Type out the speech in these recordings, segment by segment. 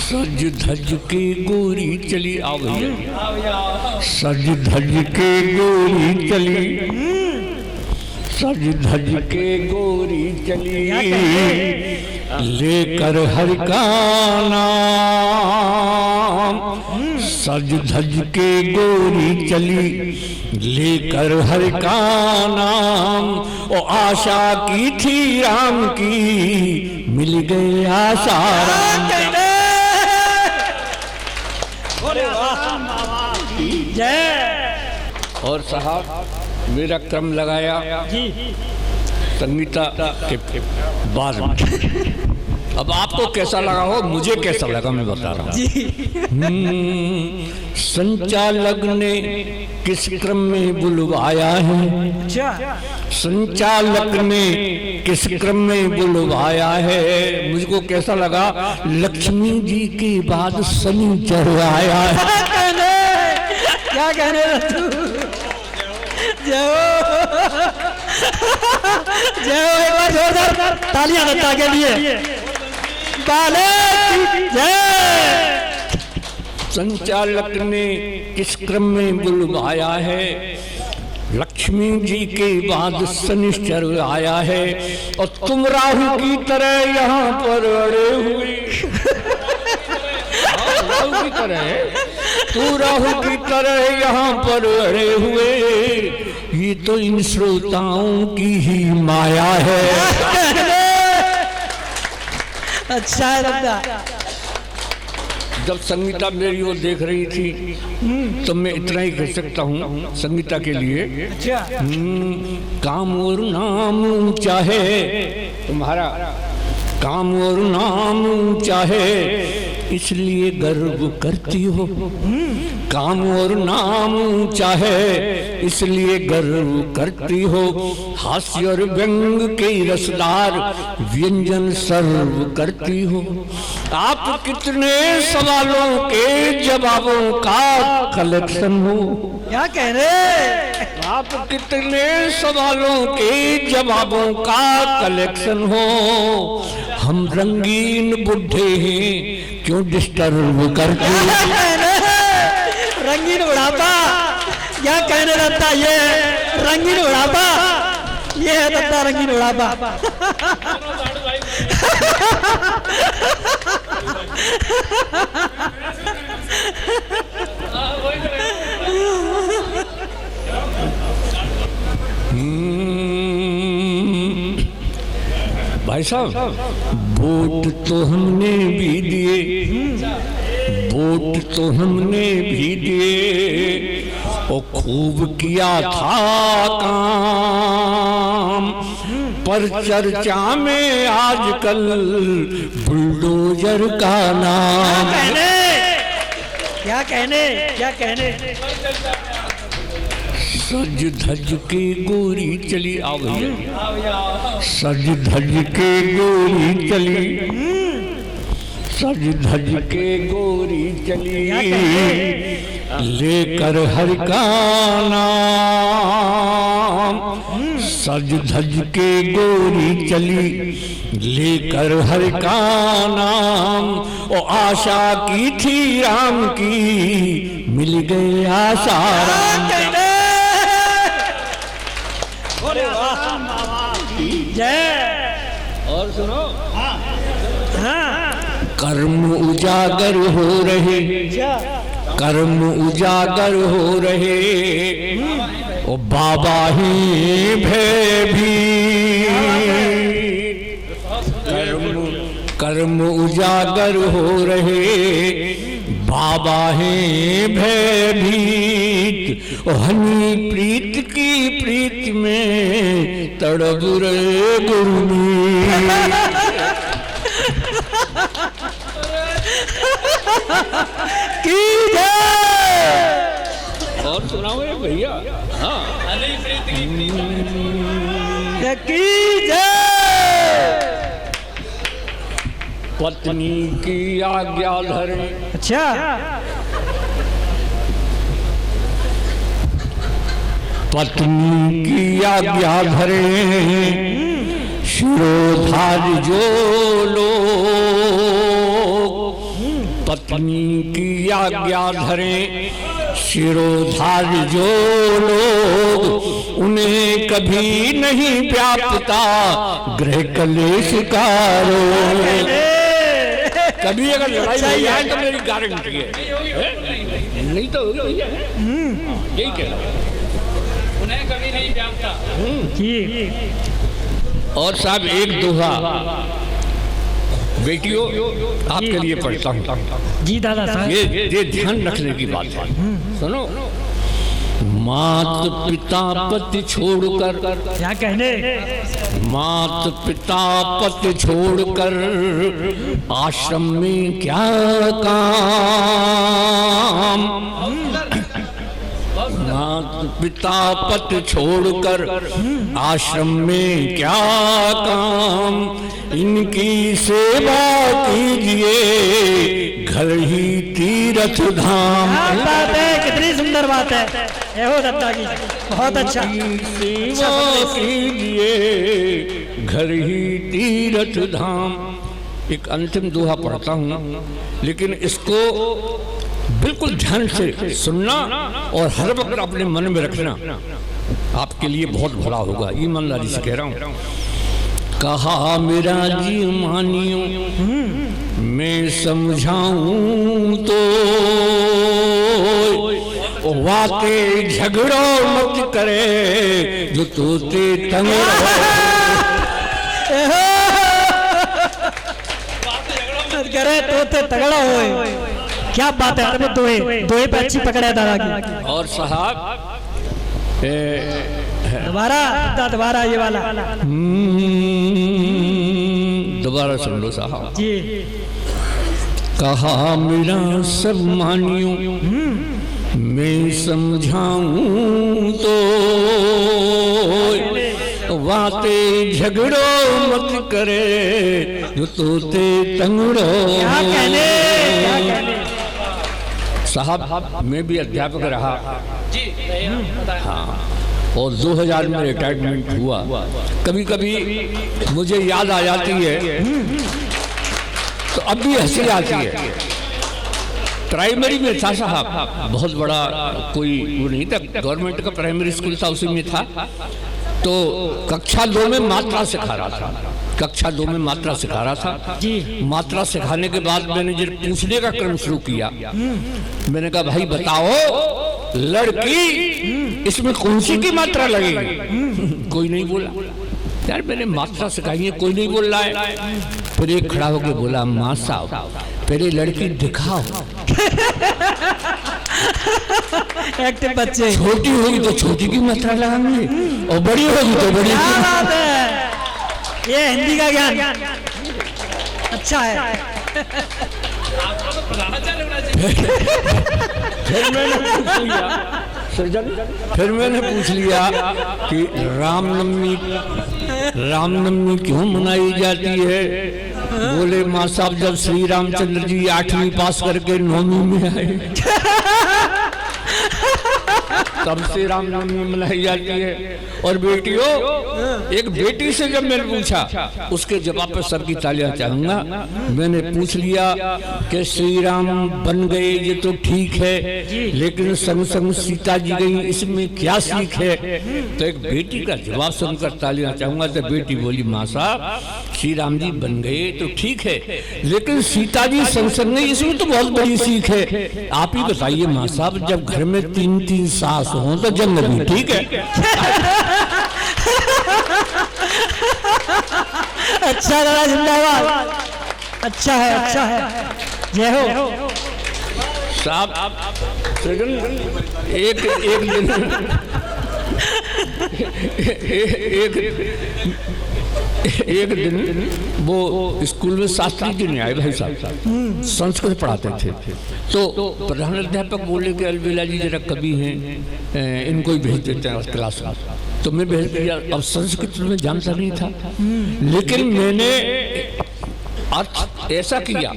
सज धज के गोरी चली आ गई, सज धज के गोरी चली, सज धज के गोरी चली, लेकर हरि का नाम। सज धज के गोरी चली, लेकर हरि का नाम। ओ आशा की थी राम की, मिल गई आशा राम। जय। और साहब मेरा क्रम लगाया जी संगीता के बाद में। अब आपको कैसा लगा हो, मुझे कैसा लगा मैं बता रहा हूँ। संचालक ने किस क्रम में बुलवाया है, अच्छा संचालक ने किस क्रम में बुलवाया है। मुझको कैसा लगा, लक्ष्मी जी के बाद शनिचर आया है। क्या कहने तू, जय जय, एक बार जोरदार तालियां दत्ता के लिए। बाले जय। संचालक ने किस क्रम में बुलवाया है, लक्ष्मी जी के बाद शनिश्चर आया है। और तुम राहु की तरह यहाँ पर अड़े हुए, राहु की तरह, तू राहु की तरह यहाँ पर अड़े हुए, ये तो इन श्रोताओं की ही माया है। अच्छा है दादा। जब संगीता मेरी ओर देख रही थी तो मैं इतना ही कह सकता हूँ संगीता के लिए, अच्छा काम और नाम ऊंचा है तुम्हारा, काम और नाम ऊंचा है इसलिए गर्व करती हो, काम और नाम ऊंचा है इसलिए गर्व करती हो, हास्य और व्यंग के रसदार व्यंजन सर्व करती हो। आप कितने सवालों के जवाबों का कलेक्शन हो, क्या कह रहे, आप कितने सवालों के जवाबों का कलेक्शन हो। हम रंगीन बुढ़े हैं क्यों डिस्टर्ब करते रंगीन बुढ़ापा, क्या कहने लगता ये रंगीन बुढ़ापा, ये है दत्ता रंगीन बुढ़ापा। भाई साहब वोट तो हमने भी दिए, वोट तो हमने भी दिए और खूब किया था काम, पर चर्चा में आजकल बुलडोजर का नाम। क्या कहने, क्या कहने, सज धज के गोरी चली आ गई, सज धज के गोरी चली, सज धज के गोरी चली, लेकर हरि का नाम। सज धज के गोरी चली, लेकर हरि का नाम। ओ आशा की थी राम की, मिल गई आशा राम। जय। और सुनो, हाँ कर्म उजागर हो रहे, कर्म उजागर हो रहे, ओ बाबा ही भयभीत, कर्म उजागर हो रहे, बाबा है भयभीत। हनी प्रीत की प्रीत में तड़प रहे गुरमीत। की जय। और सुनाओ ये भैया, हाँ की जय। पत्नी की आज्ञा धरे, अच्छा पत्नी की आज्ञा धरे, शिरोधार्य जो लोग पत्नी की आज्ञा धरें शिरोधार्य जो लोग, उन्हें कभी नहीं व्यापता गृह कलेश का रोग। कभी अगर लड़ाई हो जाए तो मेरी गारंटी है, नहीं तो यही कह रहा हूं, उन्हें कभी नहीं व्यापता। और साहब एक दोहा बेटियों आपके लिए पढ़ता हूँ जी दादा साहब। ये ध्यान रखने की बात है। सुनो, मात पिता पति छोड़कर, क्या कहने, मात पिता पति छोड़कर आश्रम में क्या काम, मात पिता पति छोड़कर आश्रम में क्या काम, इनकी सेवा कीजिए घर ही तीर्थ धाम। क्या बात है, कितनी सुंदर बात है ये हो दत्ता की, बहुत अच्छा। सेवा कीजिए घर ही तीर्थ धाम। एक अंतिम दोहा पढ़ता हूँ, लेकिन इसको बिल्कुल ध्यान से सुनना और हर वक्त अपने मन में रखना, आपके लिए बहुत भला होगा, ईमानदारी से कह रहा हूँ। कहा मेरा जी मानियो मैं समझाऊं तो, वाते झगड़ो मत करे जो तोते तंग करे तोते तगड़ा होए। क्या बात है, अरे दोहे दोहे पे अच्छी पकड़ है दादा की। और साहब दोबारा ये वाला दोबारा सुन लो साहब जी। कहा मेरा सब मानियो मैं समझाऊं तो, बातें झगड़ो मत करे जो तोते तंगड़ो। क्या कहने साहब मैं भी अध्यापक रहा हाँ, और 2000 में रिटायरमेंट हुआ। कभी कभी मुझे याद आ जाती है तो अब भी हंसी आती है। प्राइमरी में था साहब, बहुत बड़ा कोई वो नहीं था, गवर्नमेंट का प्राइमरी स्कूल था, उसी में था। तो कक्षा 2 में मात्रा सिखा रहा था, कक्षा 2 में मात्रा सिखा रहा था जी। मात्रा सिखाने के बाद मैंने जब पूछने का क्रम शुरू किया, मैंने कहा भाई बताओ लड़की इसमें कौन सी की मात्रा लगेगी? कोई नहीं बोला। यार मैंने मात्रा सिखाई है, कोई नहीं बोल रहा है। फिर एक खड़ा होकर बोला माँ साहब पहले लड़की दिखाओ। एक्टिव बच्चे, छोटी होगी तो छोटी की मात्रा लगाएंगे और बड़ी होगी तो बड़ी क्या की। बात है, ये हिंदी का ज्ञान अच्छा है। फिर मैंने पूछ लिया कि रामनवमी क्यों मनाई जाती है? बोले माँ साहब जब श्री रामचंद्र जी 8वीं पास करके 9वीं में आए तब से रामनवमी मनाई जाती है। और बेटियों, एक बेटी से जब मैंने पूछा उसके जवाब पे सबकी तालियां चाहूंगा। मैंने पूछ लिया कि श्री राम बन गए ये तो ठीक है, लेकिन संग संग सीता जी गई, इसमें क्या सीख है? तो एक बेटी का जवाब सुनकर तालियां चाहूंगा। तो बेटी बोली माँ साहब श्री राम जी बन गए तो ठीक है, लेकिन सीता जी संग संग गई, इसमें तो बहुत बड़ी सीख है। आप ही बताइए माँ साहब, जब घर में 3-3 सास हो तो जंग भी ठीक है। अच्छा दादा जिंदाबाद, अच्छा है, अच्छा है, जय हो साहब। एक दिन वो स्कूल में शास्त्री जी नहीं आए भाई साहब, संस्कृत पढ़ाते थे। तो प्रधान अध्यापक बोले कि अलबेला जी जरा कभी हैं, इनको ही भेज देते हैं क्लास में। तो मैं भेज दिया। अब संस्कृत में जानता नहीं था, लेकिन मैंने अर्थ ऐसा किया,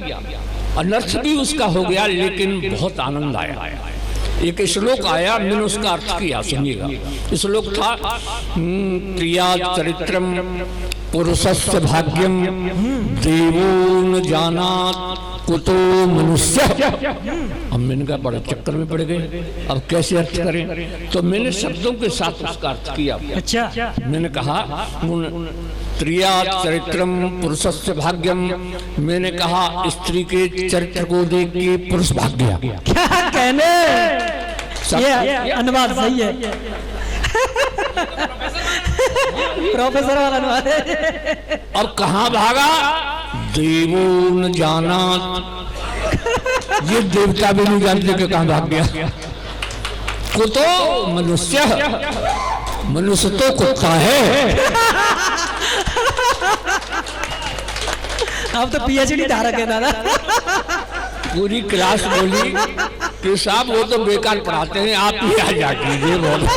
अनर्थ भी उसका हो गया, लेकिन बहुत आनंद आया। एक श्लोक आया, मैंने उसका अर्थ किया, सुनिएगा। श्लोक था प्रिया चरित्रम पुरुषस्य भाग्यम देवो न जानात कुतो मनुष्य। अब मैंने कहा बड़े चक्कर में पड़ गए, अब कैसे अर्थ करें? तो मैंने शब्दों के साथ उसका अर्थ किया। अच्छा मैंने कहा स्त्रिया चरित्रम पुरुषस्य भाग्यम, मैंने कहा स्त्री के चरित्र को देख के पुरुष भाग गया। क्या कहने, ये अनुवाद सही है, प्रोफेसर वाला अनुवाद है। अब कहाँ भागा? देवो न जाना, ये देवता भी नहीं जानते कि कहाँ भाग गया। कुतो मनुष्य, मनुष्य तो कुत्ता है। अब तो पीएचडी धारक है दादा। पूरी क्लास बोली कि साहब वो तो बेकार पढ़ाते हैं, आप ही आ जाके ये बोल।